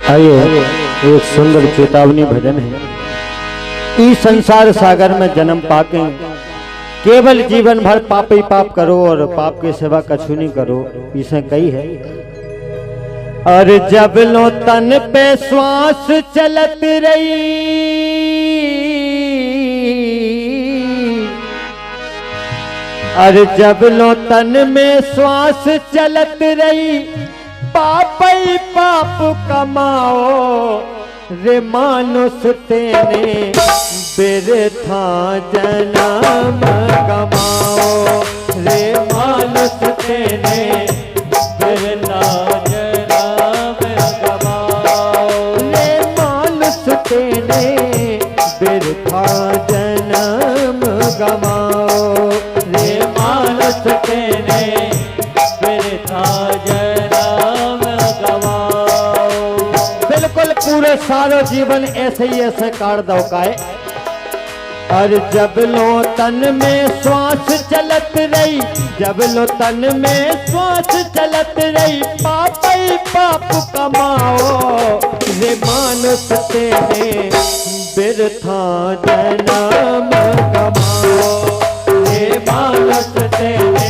आइए एक सुंदर चेतावनी भजन है। इस संसार सागर में जन्म पाके केवल जीवन भर पाप ही पाप करो और पाप के सिवा कछु नहीं करो, इसे कही है। और जब लो तन पे श्वास चलत रही, और जब लो तन में श्वास चलत रही, पाप ही पाप कमाओ रे मानुष तेने बिरथा जन्म कमाओ रे मानुष तेने बिरथा जन्म कमाओ रे मानुष तेने बिरथा जन्म कमाओ रे मानुष तेने बिरथा पूरे सारो जीवन ऐसे ही ऐसे काट दो काए। और जब लो तन में श्वास चलत रही, जब लो तन में श्वास चलत रही, पाप ही पाप कमाओ रे मानुष तेने बिरथा जन्म कमाओ रे मानुष तेने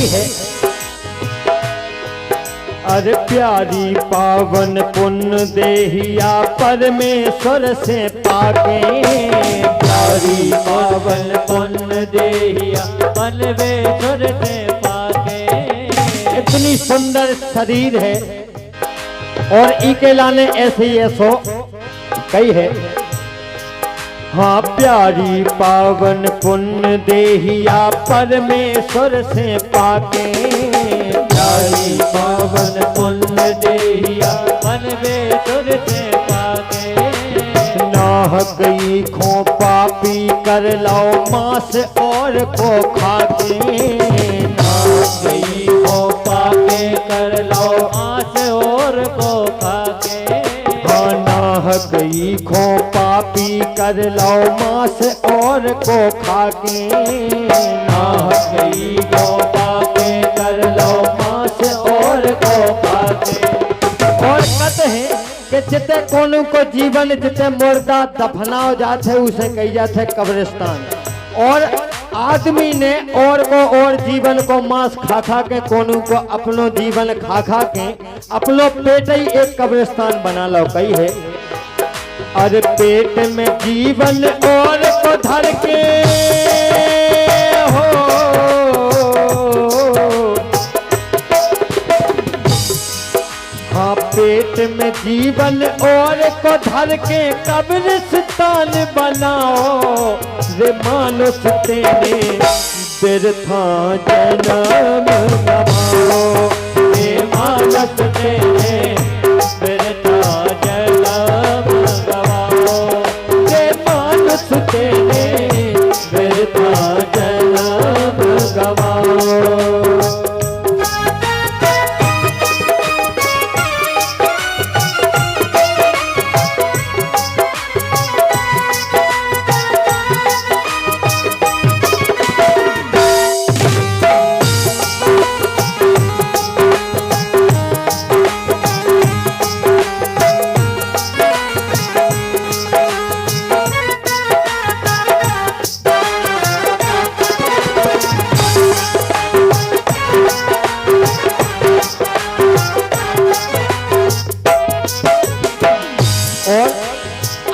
है। अरे प्यारी पावन पुण्य देहिया परमेश्वर से पाके, प्यारी पावन पुण्य देहिया परमेश्वर से पाके। इतनी सुंदर शरीर है और इके लाने ऐसे ही ऐसो कई है। हाँ प्यारी पावन पुण्य देहिया परमेश्वर से पाके, प्यारी पावन पुण्य देहिया परमेश्वर से पाके। नाह गई खो पापी कर लाओ मांस और को खाके, नाह गई खो पापी कर लाओ मांस और को खाके। हाँ नाह गई खो पापी कर लो मांस और को खाके, नाह गई खो पापी कर लो मांस और को खाके। और कहते हैं कि जिते कोनों को जीवन जिते मुर्दा दफनाओ जाते उसे कही जाते कब्रिस्तान। और आदमी ने और को और जीवन को मांस खा खा के कोनों को अपनो जीवन खा खा के अपनो पेट ही एक कब्रिस्तान बना लो कही है। और पेट में जीवन और को धर के हो, हाँ पेट में जीवन और को धर के कब्रिस्तान बनाओ रे मानुष तेने बिरथा जन्म कमाओ रे मानुष तेने बिरथा जन्म कमाओ रे मानुष तेने बिरथा जन्म कमाओ।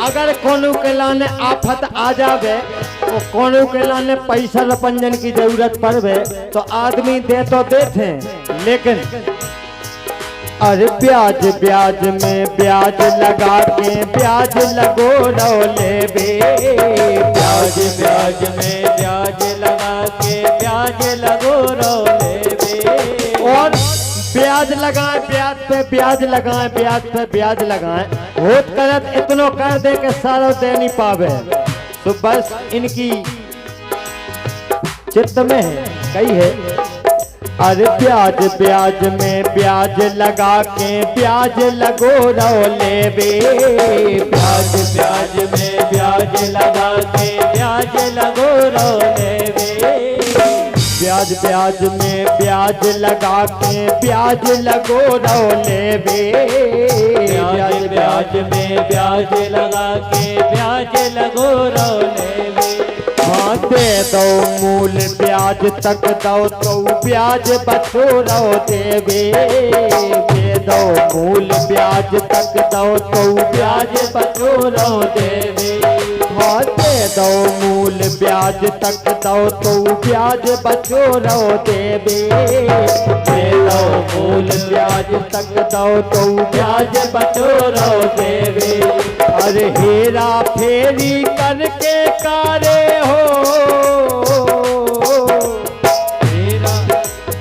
अगर कोनो के लाने आफत आ जावे वो कोनो के लाने पैसा रपंजन की जरूरत पड़े तो आदमी दे तो देते, लेकिन अरे ब्याज ब्याज में ब्याज लगा के ब्याज लगो रौले बे, ब्याज ब्याज में ब्याज लगा के ब्याज लगो रौले बे। और ब्याज लगाए, ब्याज पे ब्याज लगाए, ब्याज पे ब्याज लगाए, होत करत इतनो कर दे के सारा दे नहीं पावे। तो बस इनकी चित्त में है कही है, अरे ब्याज ब्याज में ब्याज लगा के ब्याज लगो रौले बे, ब्याज ब्याज में ब्याज लगा के ब्याज लगो रौले बे। ब्याज ब्याज में ब्याज लगा के ब्याज लगो रौले बे, ब्याज ब्याज में ब्याज लगा के ब्याज लगो रौले बे। हाँ दे दो मूल ब्याज तक दो तो ब्याज बचो रो देवे, दे दो मूल ब्याज तक दो तो ब्याज बचो रो देवे। हाँ दे दो मूल ब्याज तक दो तो ब्याज बचो रो देवे, दे दो मूल ब्याज तक दो तो ब्याज बचो रो देवे। अरे हेरा फेरी करके कारे हो,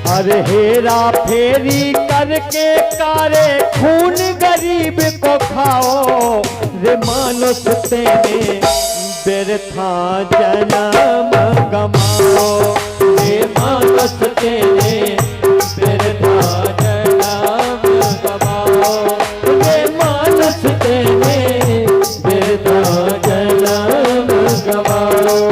अरे हेरा फेरी करके कारे खून गरीब को खाओ रे मानुष तेने व्यर्था जन्म गमाओ, रे मानुष तेने व्यर्था जन्म गमाओ, रे मानुष तेने व्यर्था जन्म गमाओ।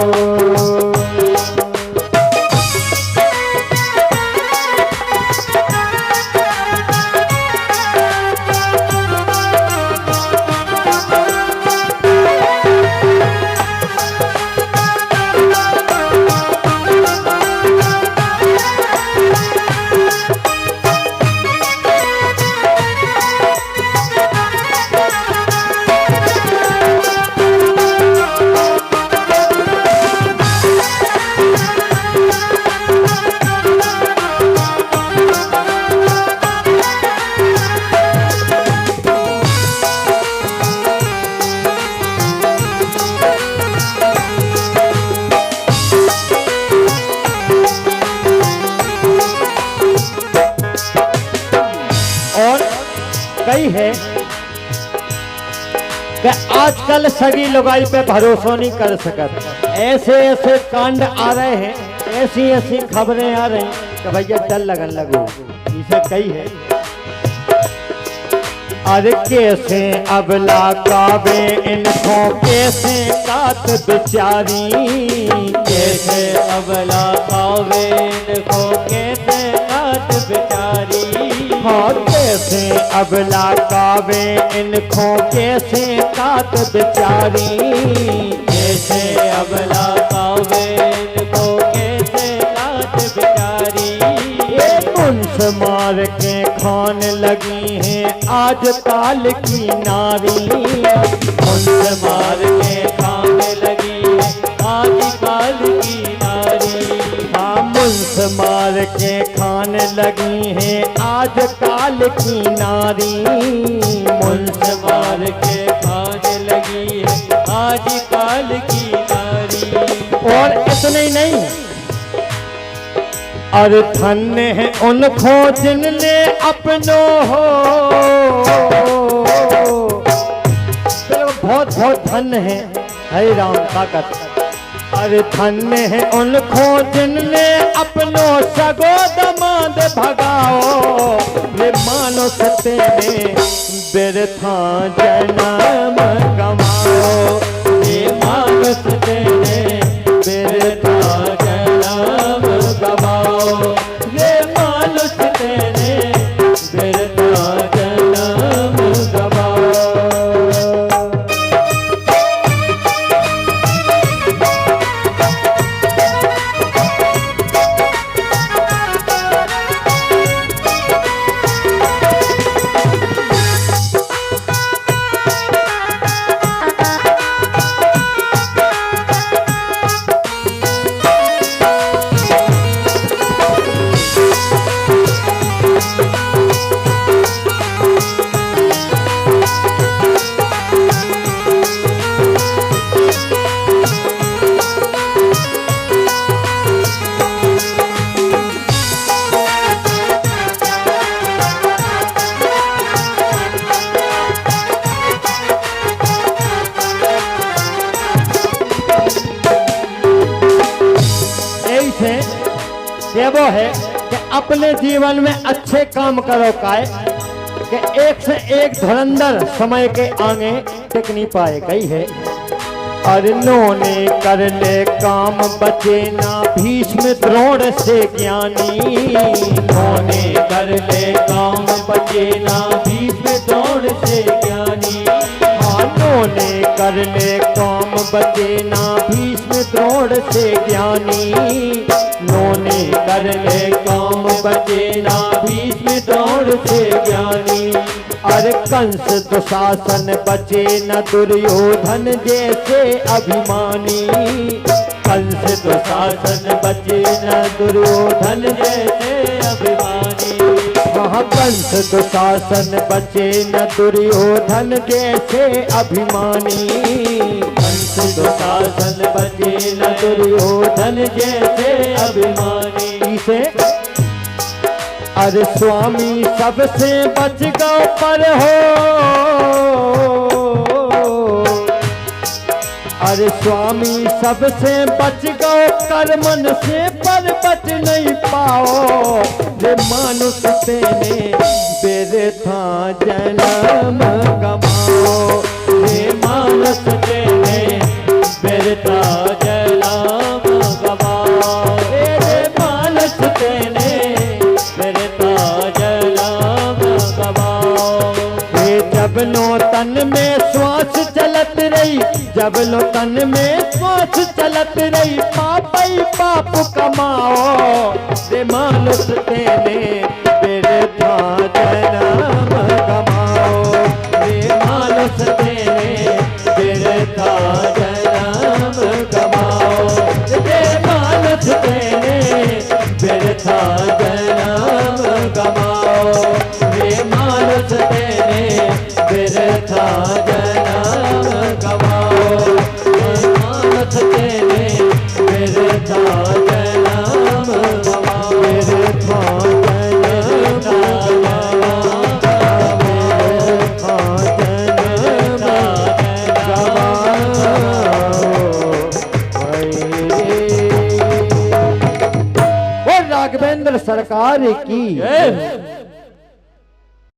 कही है कि आजकल सगी लुगाई पे भरोसा नहीं कर सकत, ऐसे ऐसे कांड आ रहे हैं, ऐसी ऐसी खबरें आ रही कि भैया डर लगन लगो। इसे कही है, अरे कैसे अबला काबे इनको कैसे कात बिचारी, कैसे अबला कावे इनको कैसे कात बिचारी। हाँ कैसे अबला कावे इनको कैसे कात बिचारी, कैसे अबला कावे इनको कैसे कात बिचारी। ये मुंस मार के खान लगी हैं आज काल की नारी, मुंस मार के खाने लगी है आज काल की नारी। हाँ मुंस मार के खान लगी हैं आज काल की नारी, मुंस मार के खाने लगी है आज काल की नारी। और इतने ही नहीं, और धन्य है उनको जिनने अपनो हो, बहुत बहुत धन्य है हरे राम ताकत। अरे धन्य है उनको जिनने अपनो सगो दमाद भगाओ रे मानुष तेने व्यर्था जन्म गमाओ, रे मानुष तेने व्यर्था जन्म गमाओ, रे मानुष तेने व्यर्था जन्म गमाओ। ये वो है कि अपने जीवन में अच्छे काम करो काय कि एक से एक धुरंधर समय के आगे टिक नहीं पाए गई है। और नोने कर ले काम बचे ना भीष्म द्रोण से ज्ञानी। नोने कर ले काम बचे ना भीष्म द्रोण से ज्ञानी। हाँ नोने कर ले काम बचे ना भीष्म द्रोण से ज्ञानी। नोने कर ले काम बचे ना भीष्म द्रोण से ज्ञानी। और कंस दुशासन बचे न दुर्योधन जैसे अभिमानी। कंस दुशासन बचे न दुर्योधन जैसे अभिमानी। वहाँ कंस दुशासन बचे न दुर्योधन जैसे अभिमानी। कंस दुशासन बचे न दुर्योधन जैसे अभिमानी। इसे अरे स्वामी सबसे बच गौ पर हो। अरे स्वामी सबसे बच गौ कर मन से पर बच नहीं पाओ। रे मानुष तेने बेरथा जन्म गमाओ। हे मानस तेने बेरथा जन्म गवाओ। हे मानस तेने बेरथा जन्म गवाओ। हे जब नो तन में श्वास चलत रही, जब लो तन में श्वास चलत रही, पाप ही पाप कमाओ। रे मानुष तेने बेरथा जन्म गमाओ। हे मानस तेने बेरथा जन्म गवाओ। हे मानस तेने बेरथा जन्म गवाओ। हे मानस तेने बेरथा जन्म गवाओ। हे मानस तेने बेरथा जन्म गवाओ। बेरथा राघवेंद्र सरकार की।